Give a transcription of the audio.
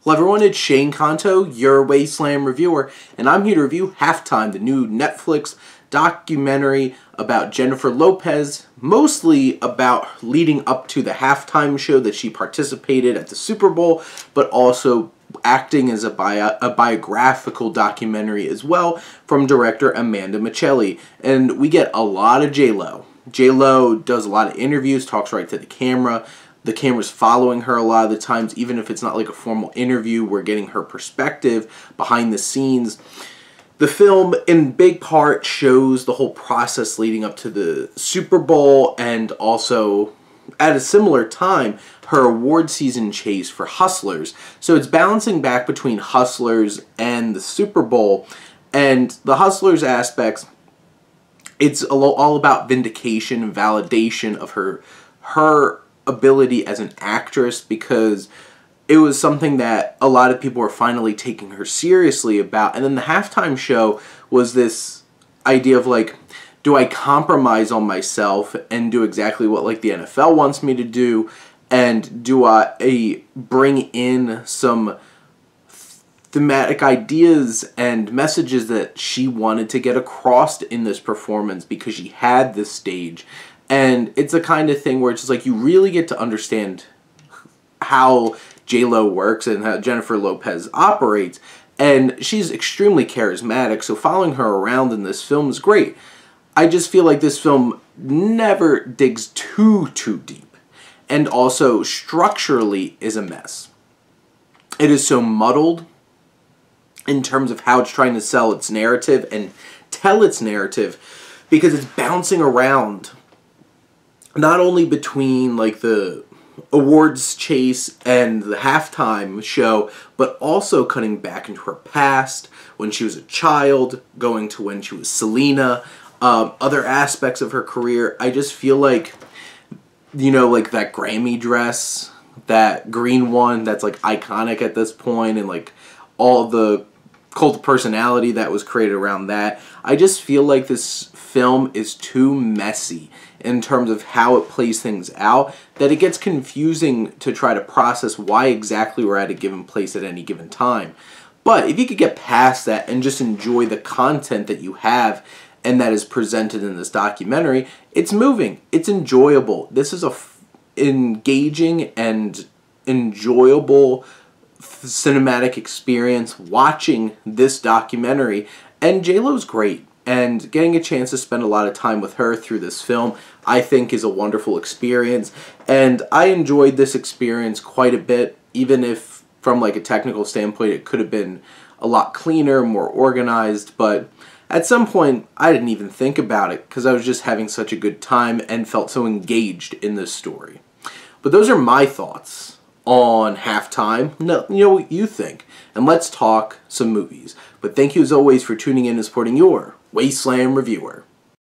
Hello everyone, it's Shane Kanto, your Wasteland reviewer, and I'm here to review Halftime, the new Netflix documentary about Jennifer Lopez, mostly about leading up to the halftime show that she participated at the Super Bowl, but also acting as a biographical documentary as well from director Amanda Micheli. And we get a lot of J-Lo. J-Lo does a lot of interviews, talks right to the camera. The camera's following her a lot of the times, even if it's not like a formal interview, we're getting her perspective behind the scenes. The film, in big part, shows the whole process leading up to the Super Bowl and also, at a similar time, her award season chase for Hustlers. So it's balancing back between Hustlers and the Super Bowl. And the Hustlers aspects, it's all about vindication and validation of her ability as an actress, because it was something that a lot of people were finally taking her seriously about. And then the halftime show was this idea of like, do I compromise on myself and do exactly what like the NFL wants me to do, and do I bring in some thematic ideas and messages that she wanted to get across in this performance because she had this stage. And it's the kind of thing where it's just like you really get to understand how J-Lo works and how Jennifer Lopez operates. And she's extremely charismatic, so following her around in this film is great. I just feel like this film never digs too deep. And also, structurally, is a mess. It is so muddled in terms of how it's trying to sell its narrative and tell its narrative, because it's bouncing around not only between like the awards chase and the halftime show, but also cutting back into her past, when she was a child, going to when she was Selena, other aspects of her career. I just feel like, you know, like that Grammy dress, that green one that's like iconic at this point, and like all the cult of personality that was created around that. I just feel like this film is too messy in terms of how it plays things out, that it gets confusing to try to process why exactly we're at a given place at any given time. But if you could get past that and just enjoy the content that you have and that is presented in this documentary, it's moving, it's enjoyable. This is a engaging and enjoyable cinematic experience watching this documentary, and J-Lo's great, and getting a chance to spend a lot of time with her through this film I think is a wonderful experience. And I enjoyed this experience quite a bit, even if from like a technical standpoint it could have been a lot cleaner, more organized, but at some point I didn't even think about it because I was just having such a good time and felt so engaged in this story. But those are my thoughts on Halftime. No, you know what you think, and let's talk some movies. But thank you as always for tuning in and supporting your Wasteland reviewer.